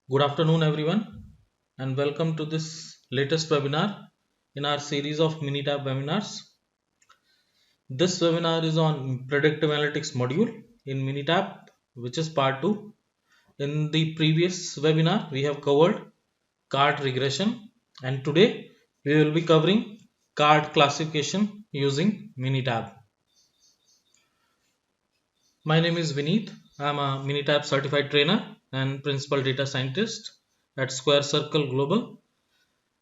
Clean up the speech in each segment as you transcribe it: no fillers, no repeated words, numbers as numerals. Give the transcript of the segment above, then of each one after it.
Good afternoon, everyone, and welcome to this latest webinar in our series of Minitab webinars. This webinar is on predictive analytics module in Minitab, which is part 2. In the previous webinar, we have covered card regression, and today we will be covering card classification using Minitab. My name is Vineet. I am a Minitab certified trainer and principal data scientist at Square Circle Global.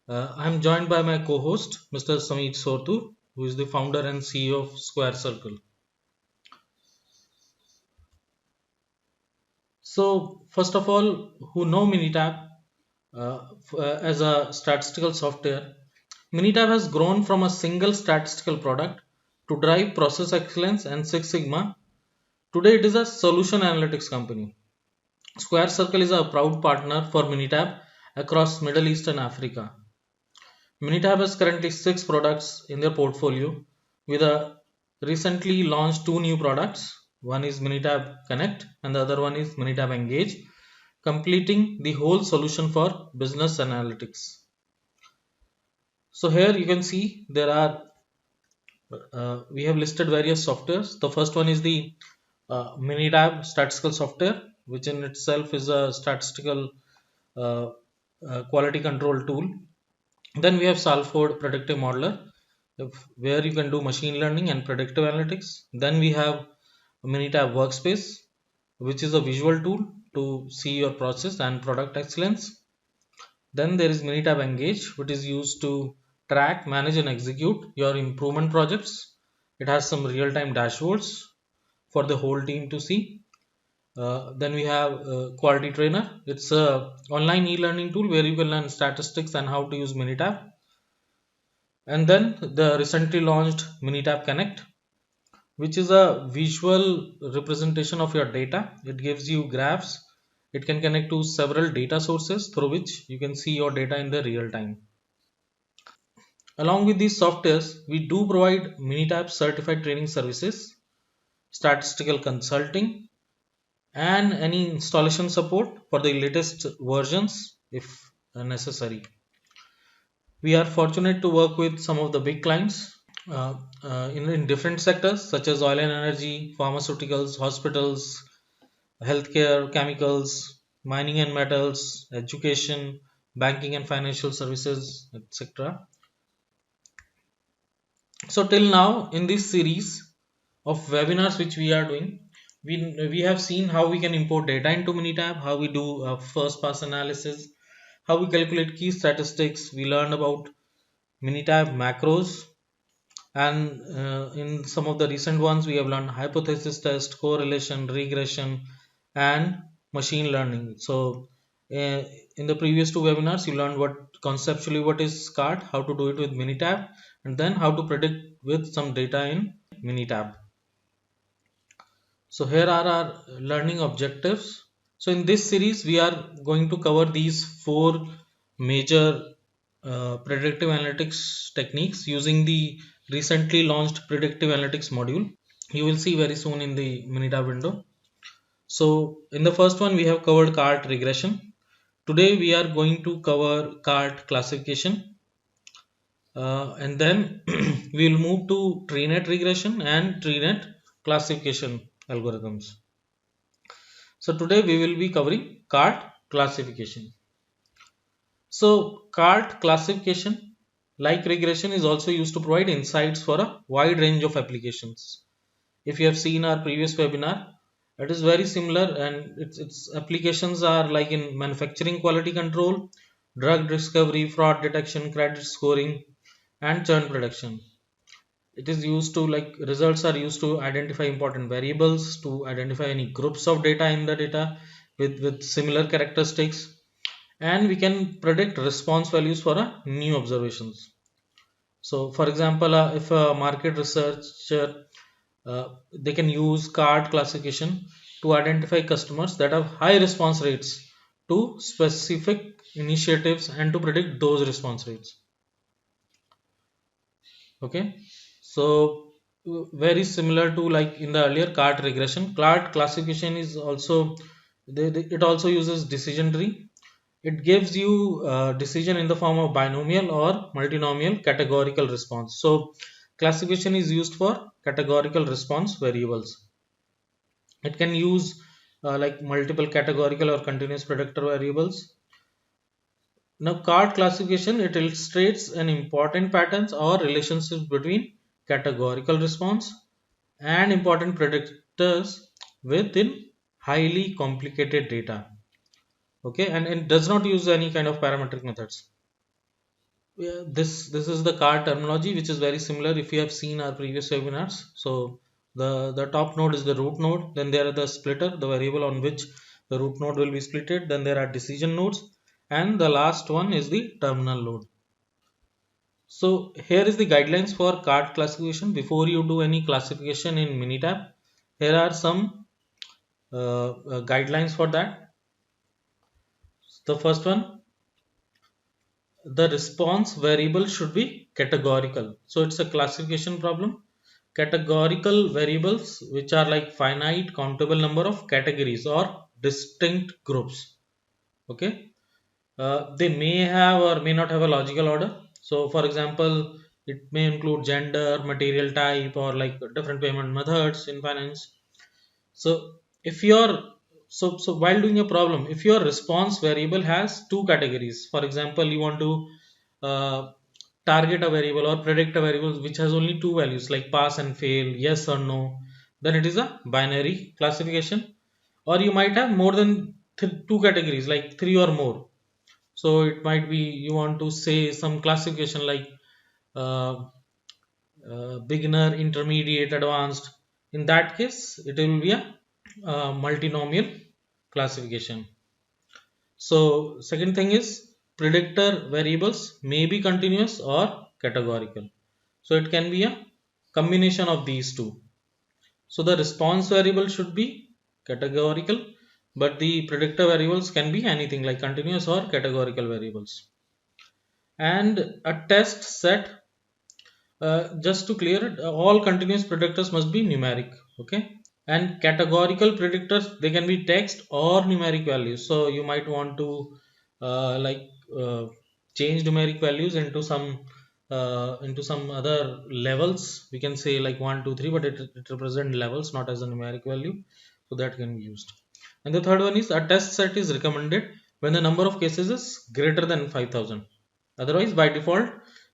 I'm joined by my co-host, Mr. Samit Sortur, who is the founder and CEO of Square Circle. So, first of all, who know Minitab as a statistical software, Minitab has grown from a single statistical product to drive process excellence and Six Sigma. Today, it is a solution analytics company. Square Circle is a proud partner for Minitab across Middle East and Africa. Minitab has currently 6 products in their portfolio with a recently launched 2 new products. One is Minitab Connect and the other one is Minitab Engage, completing the whole solution for business analytics. So here you can see there are we have listed various softwares. The first one is the Minitab statistical software, which in itself is a statistical uh, quality control tool. Then we have Salford Predictive Modeler, where you can do machine learning and predictive analytics. Then we have Minitab Workspace, which is a visual tool to see your process and product excellence. Then there is Minitab Engage, which is used to track, manage, and execute your improvement projects. It has some real-time dashboards for the whole team to see. Then we have Quality Trainer. It's a online e-learning tool where you can learn statistics and how to use Minitab. And then the recently launched Minitab Connect, which is a visual representation of your data. It gives you graphs. It can connect to several data sources through which you can see your data in the real time. Along with these softwares, we do provide Minitab certified training services, statistical consulting, and any installation support for the latest versions if necessary. We are fortunate to work with some of the big clients in different sectors such as oil and energy, pharmaceuticals, hospitals, healthcare, chemicals, mining and metals, education, banking and financial services, etc. So till now in this series of webinars which we are doing, we have seen how we can import data into Minitab, how we do first pass analysis, how we calculate key statistics. We learned about Minitab macros, and in some of the recent ones we have learned hypothesis test, correlation, regression, and machine learning. So in the previous 2 webinars you learned what conceptually what is card, how to do it with Minitab, and then how to predict with some data in Minitab. So here are our learning objectives. So in this series we are going to cover these 4 major predictive analytics techniques using the recently launched predictive analytics module. You will see very soon in the Minitab window. So in the first one we have covered cart regression. Today we are going to cover cart classification, and then we will move to tree-net regression and tree-net classification algorithms. So today we will be covering cart classification. So cart classification, like regression, is also used to provide insights for a wide range of applications. If you have seen our previous webinar, it is very similar, and its applications are like in manufacturing quality control, drug discovery, fraud detection, credit scoring, and churn prediction. It is used to, like, results are used to identify important variables, to identify any groups of data in the data with similar characteristics, and we can predict response values for a new observations. So for example, if a market researcher, they can use card classification to identify customers that have high response rates to specific initiatives and to predict those response rates. Okay, so very similar to like in the earlier card regression, card classification is also it also uses decision tree. It gives you a decision in the form of binomial or multinomial categorical response. So classification is used for categorical response variables. It can use like multiple categorical or continuous predictor variables. Now card classification, it illustrates an important patterns or relationships between categorical response and important predictors within highly complicated data. Okay, and it does not use any kind of parametric methods. Yeah, this is the card terminology, which is very similar if you have seen our previous webinars. So the top node is the root node, then there are the splitter, the variable on which the root node will be splitted, then there are decision nodes, and the last one is the terminal node. So here is the guidelines for card classification. Before you do any classification in Minitab, here are some guidelines for that. The first one, the response variable should be categorical. So it's a classification problem. Categorical variables, which are like finite countable number of categories or distinct groups. Okay, they may have or may not have a logical order. So for example, it may include gender, material type, or like different payment methods in finance. So if your so while doing a problem, if your response variable has two categories, for example, you want to uh, target a variable or predict a variable which has only two values like pass and fail, yes or no, then it is a binary classification. Or you might have more than two categories like three or more. So it might be you want to say some classification like uh, beginner, intermediate, advanced. In that case, it will be a multinomial classification. So second thing is predictor variables may be continuous or categorical. So it can be a combination of these two. So the response variable should be categorical, but the predictor variables can be anything like continuous or categorical variables. And a test set, just to clear it, all continuous predictors must be numeric. Okay, and categorical predictors, they can be text or numeric values. So you might want to like change numeric values into some other levels. We can say like 1 2 3, but it represents levels, not as a numeric value. So that can be used. And the third one is a test set is recommended when the number of cases is greater than 5000. Otherwise, by default,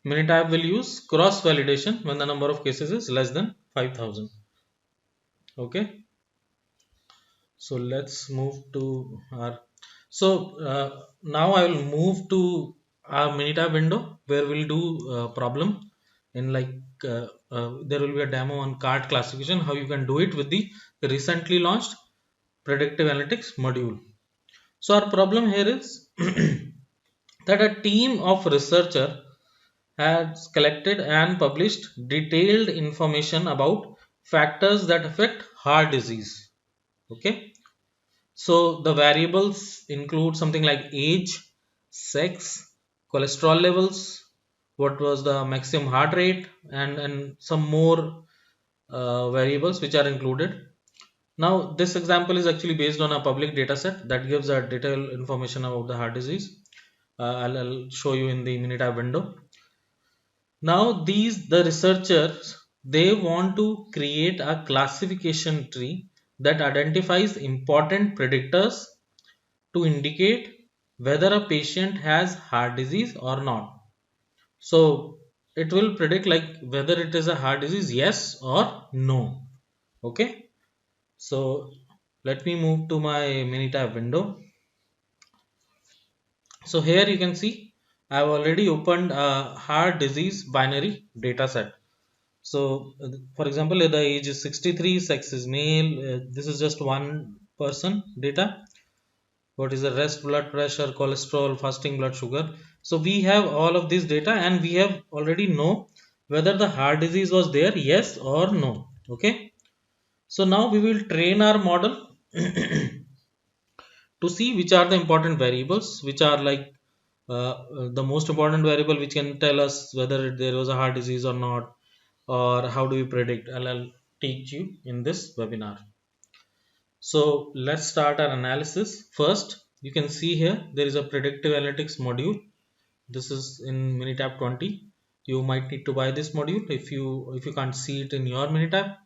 Minitab will use cross validation when the number of cases is less than 5000. Okay, so let's move to our. So now I will move to our Minitab window where we'll do problem in like there will be a demo on card classification, how you can do it with the recently launched predictive analytics module. So our problem here is that a team of researchers has collected and published detailed information about factors that affect heart disease. Okay, so the variables include something like age, sex, cholesterol levels, what was the maximum heart rate, and some more variables which are included. Now this example is actually based on a public data set that gives a detailed information about the heart disease. I'll show you in the Minitab window. Now the researchers, they want to create a classification tree that identifies important predictors to indicate whether a patient has heart disease or not. So it will predict like whether it is a heart disease, yes or no. Okay, so let me move to my Minitab window. So here you can see I have already opened a heart disease binary data set. So for example, the age is 63, sex is male. This is just one person data. What is the rest? Blood pressure, cholesterol, fasting blood sugar. So we have all of this data and we have already know whether the heart disease was there, yes or no. Okay, so now we will train our model to see which are the important variables, which are like the most important variable which can tell us whether there was a heart disease or not, or how do we predict. I'll teach you in this webinar. So let's start our analysis. First, you can see here there is a predictive analytics module. This is in Minitab 20. You might need to buy this module if you can't see it in your Minitab.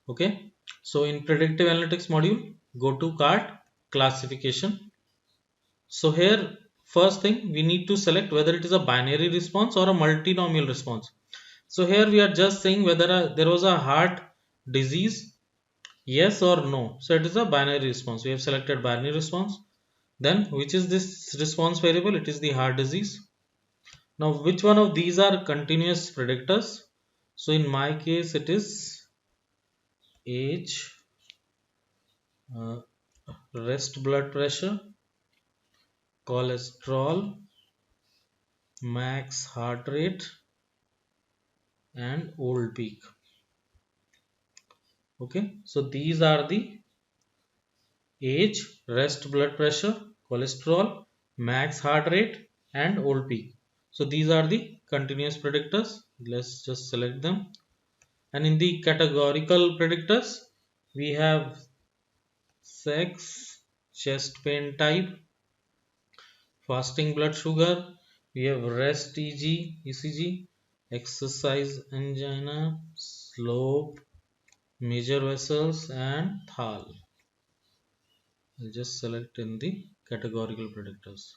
Okay, so in predictive analytics module, go to cart classification. So here, first thing, we need to select whether it is a binary response or a multinomial response. So here we are just saying whether there was a heart disease, yes or no. So it is a binary response. We have selected binary response. Then which is this response variable? It is the heart disease. Now which one of these are continuous predictors? So in my case it is age, uh, rest blood pressure, cholesterol, max heart rate, and old peak. Okay, so these are the age, rest blood pressure, cholesterol, max heart rate, and old peak. So these are the continuous predictors. Let's just select them. And in the categorical predictors, we have sex, chest pain type, fasting blood sugar, we have rest ECG, exercise angina, slope, major vessels, and thal. I'll just select in the categorical predictors.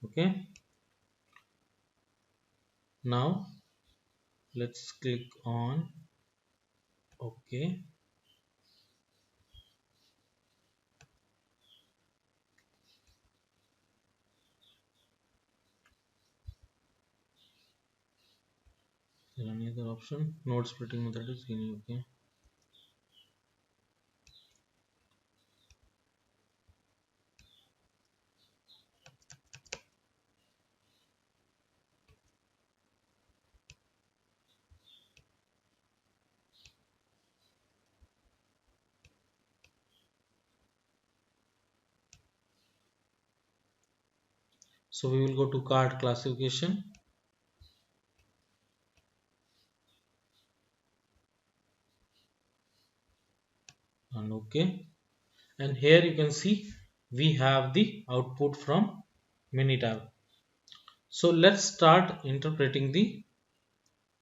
Okay, now let's click on OK. Is there any other option? Node splitting method is okay. So we will go to card classification and OK. And here you can see we have the output from Minitab. So let's start interpreting the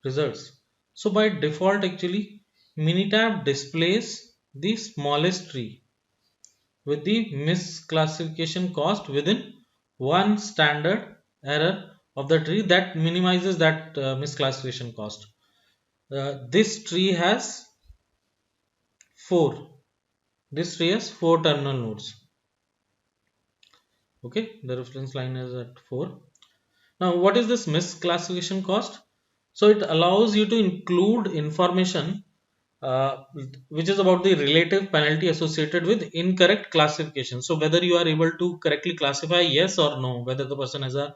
results. So by default actually Minitab displays the smallest tree with the misclassification cost within one standard error of the tree that minimizes that misclassification cost. This tree has four. This tree has four terminal nodes. Okay, the reference line is at 4. Now, what is this misclassification cost? So it allows you to include information uh, which is about the relative penalty associated with incorrect classification. So whether you are able to correctly classify yes or no, whether the person has a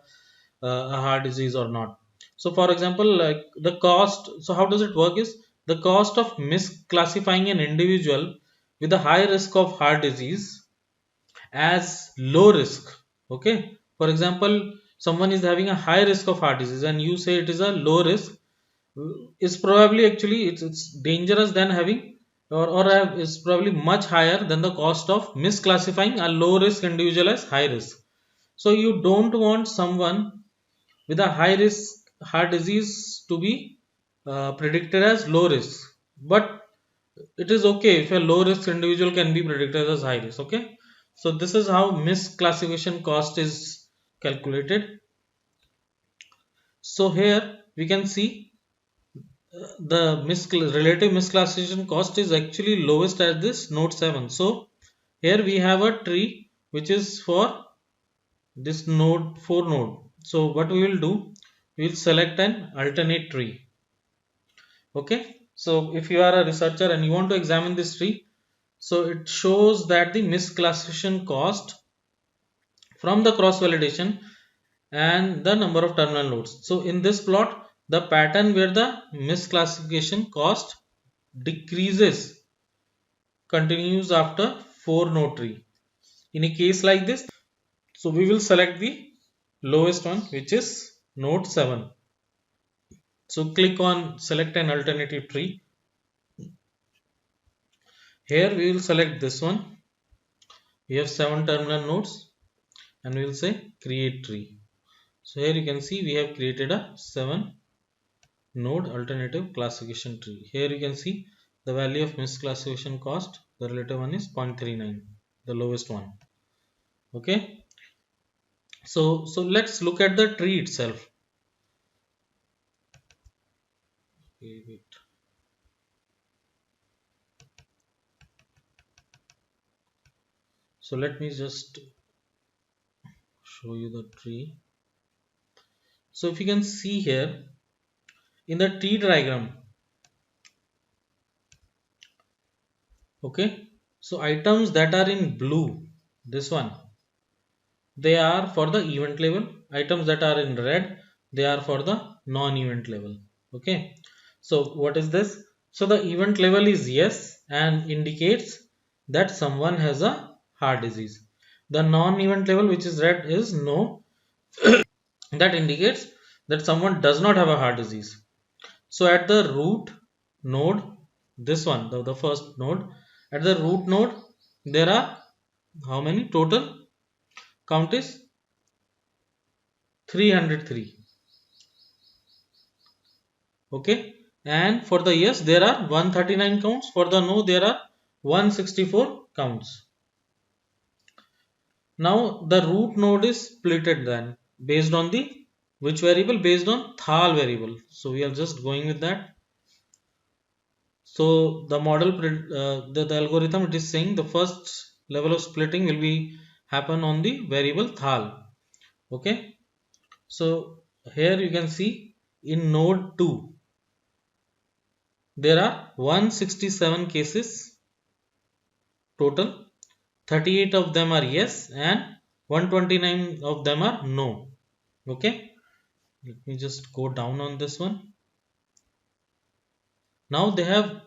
heart disease or not. So for example, like the cost, so how does it work is the cost of misclassifying an individual with a high risk of heart disease as low risk. Okay, for example, someone is having a high risk of heart disease and you say it is a low risk, is probably actually it's dangerous than having or is probably much higher than the cost of misclassifying a low risk individual as high risk. So you don't want someone with a high risk heart disease to be predicted as low risk, but it is okay if a low risk individual can be predicted as high risk. Okay, so this is how misclassification cost is calculated. So here we can see the relative misclassification cost is actually lowest at this node 7. So here we have a tree which is for this node 4 node. So what we will do, we will select an alternate tree. Okay, so if you are a researcher and you want to examine this tree, so it shows that the misclassification cost from the cross validation and the number of terminal nodes. So in this plot, the pattern where the misclassification cost decreases continues after 4 node tree. In a case like this, so we will select the lowest one, which is node 7. So click on select an alternative tree. Here we will select this one. We have 7 terminal nodes, and we will say create tree. So here you can see we have created a 7 node alternative classification tree. Here you can see the value of misclassification cost, the relative one is 0.39, the lowest one. Okay, so let's look at the tree itself. Okay, wait. So let me just show you the tree. So if you can see here in the tree diagram, okay, so items that are in blue, this one, they are for the event level. Items that are in red, they are for the non-event level. Okay, so what is this? So the event level is yes and indicates that someone has a heart disease. The non-event level, which is red, is no, that indicates that someone does not have a heart disease. So at the root node, this one, the first node, at the root node, there are how many total? Count is 303. Okay, and for the yes there are 139 counts, for the no there are 164 counts. Now the root node is splitted then based on the which variable? Based on thal variable. So we are just going with that. So the model the algorithm, it is saying the first level of splitting will be happen on the variable thal. Okay, so here you can see in node 2 there are 167 cases total. 38 of them are yes and 129 of them are no. Okay, let me just go down on this one. Now they have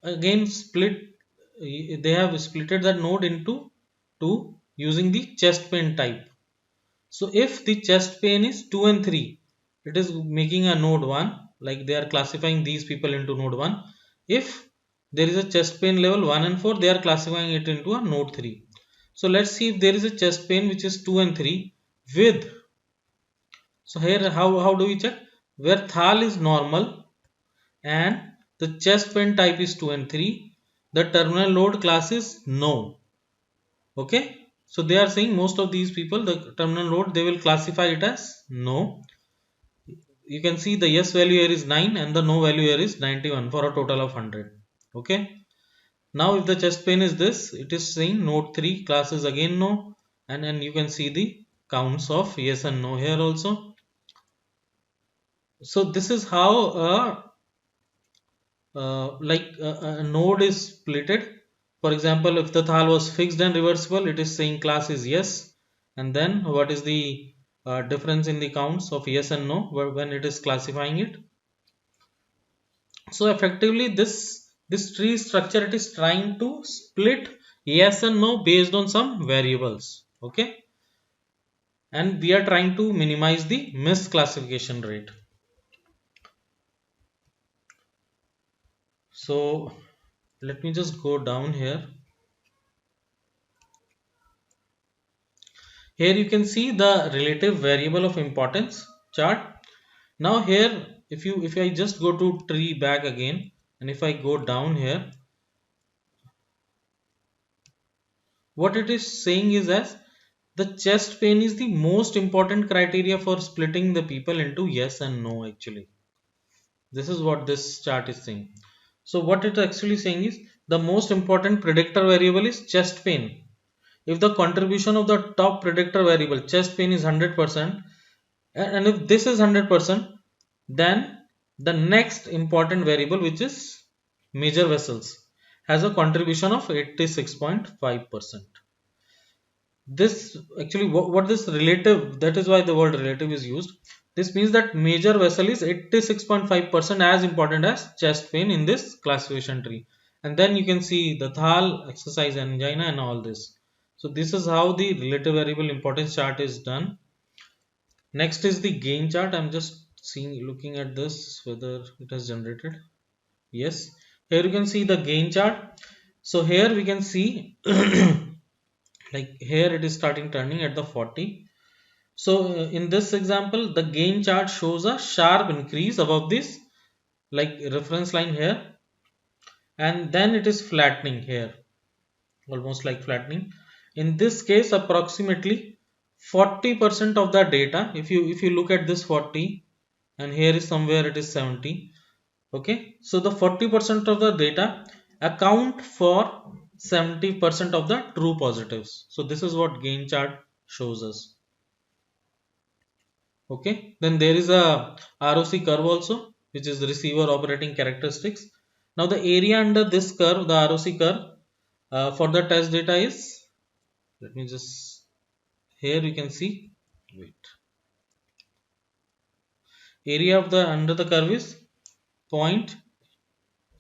again splitted that node into two using the chest pain type. So if the chest pain is 2 and 3, it is making a node 1, like they are classifying these people into node 1. If there is a chest pain level 1 and 4, they are classifying it into a node 3. So let's see if there is a chest pain which is 2 and 3 with. So here how do we check? Where thal is normal and the chest pain type is 2 and 3, the terminal node class is no. Okay, so they are saying most of these people, the terminal node, they will classify it as no. You can see the yes value here is 9 and the no value here is 91 for a total of 100. Okay, now if the chest pain is this, it is saying node 3 class is again no, and then you can see the counts of yes and no here also. So this is how a node is splitted. For example, if the thal was fixed and reversible, it is saying class is yes, and then what is the difference in the counts of yes and no when it is classifying it. So effectively this tree structure, it is trying to split yes and no based on some variables. Okay, and we are trying to minimize the misclassification rate. So let me just go down here. Here you can see the relative variable of importance chart. Now here if I just go to tree back again, and if I go down here, what it is saying is as the chest pain is the most important criteria for splitting the people into yes and no. Actually, this is what this chart is saying. So what it actually saying is the most important predictor variable is chest pain. If the contribution of the top predictor variable chest pain is 100%, and if this is 100%, then the next important variable, which is major vessels, has a contribution of 86.5%. This actually what this relative, that is why the word relative is used. This means that major vessel is 86.5% as important as chest pain in this classification tree. And then you can see the thal, exercise angina, and all this. So this is how the relative variable importance chart is done. Next is the gain chart. I'm just looking at this whether it has generated. Yes, here you can see the gain chart. So here we can see Like here it is starting turning at the 40. So in this example, the gain chart shows a sharp increase above this like reference line here, and then it is flattening here, almost like flattening. In this case, approximately 40% of the data, if you look at this 40 and here is somewhere it is 70. Okay, so the 40% of the data account for 70% of the true positives. So this is what gain chart shows us. Okay, then there is a ROC curve also, which is the receiver operating characteristics. Now the area under this curve, the ROC curve, for the test data is, let me just, here you can see, wait, area of the under the curve is point,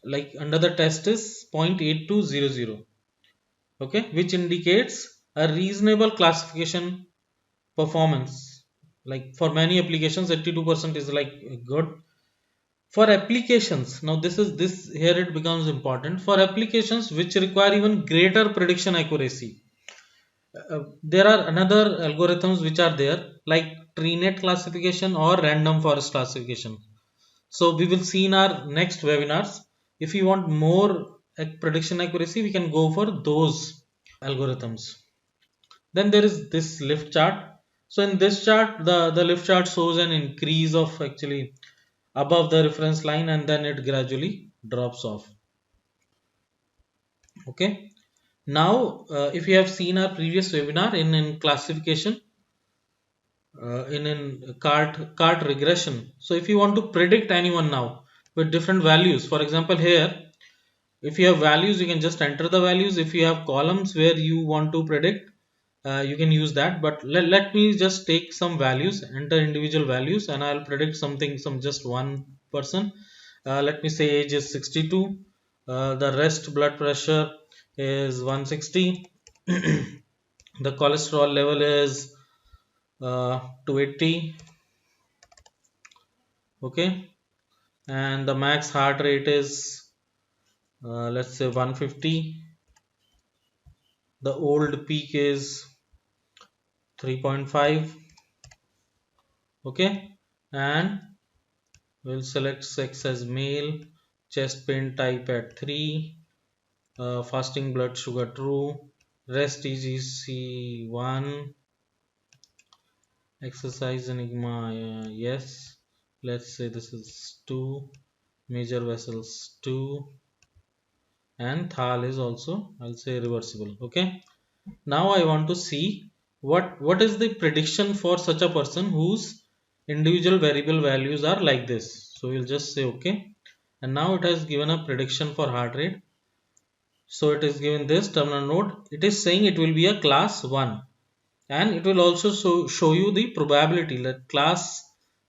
like under the test is 0.8200. Okay, which indicates a reasonable classification performance. Like for many applications, 82% is like good. For applications, now this here it becomes important. For applications which require even greater prediction accuracy, there are another algorithms which are there, like treenet classification or random forest classification. So we will see in our next webinars. If you want more prediction accuracy, we can go for those algorithms. Then there is this lift chart. So in this chart, the lift chart shows an increase of actually above the reference line, and then it gradually drops off. Okay, now if you have seen our previous webinar in classification, in cart regression. So if you want to predict anyone now with different values, for example here, if you have values, you can just enter the values. If you have columns where you want to predict, you can use that. But let me just take some values, enter individual values, and I'll predict something, some just one person. Let me say age is 62, the rest blood pressure is 160, the cholesterol level is 280. Okay, and the max heart rate is let's say 150. The old peak is 3.5. Okay, and we'll select sex as male, chest pain type at 3, fasting blood sugar true, rest EGC 1, exercise enigma yes, let's say this is 2, major vessels 2, and thal is also, I'll say, reversible. Okay, now I want to see what is the prediction for such a person whose individual variable values are like this. So we'll just say okay, and now it has given a prediction for heart rate. So it is given this terminal node, it is saying it will be a class 1, and it will also show you the probability that class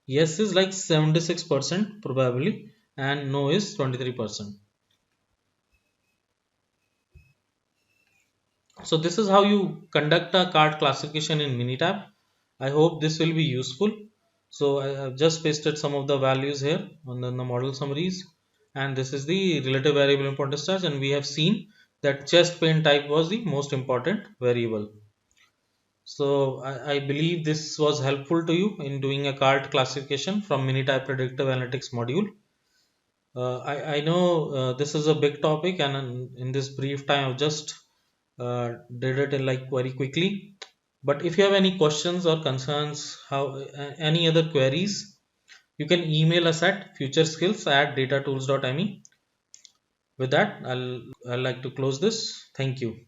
yes is like 76% probably and no is 23%. So this is how you conduct a card classification in Minitab. I hope this will be useful. So I have just pasted some of the values here on the model summaries, and this is the relative variable importance charge, and we have seen that chest pain type was the most important variable. So I believe this was helpful to you in doing a card classification from Minitab predictive analytics module. I know this is a big topic, and in this brief time I've just did it in like very quickly. But if you have any questions or concerns, any other queries, you can email us at futureskills@datatools.me. With that, I'll like to close this. Thank you.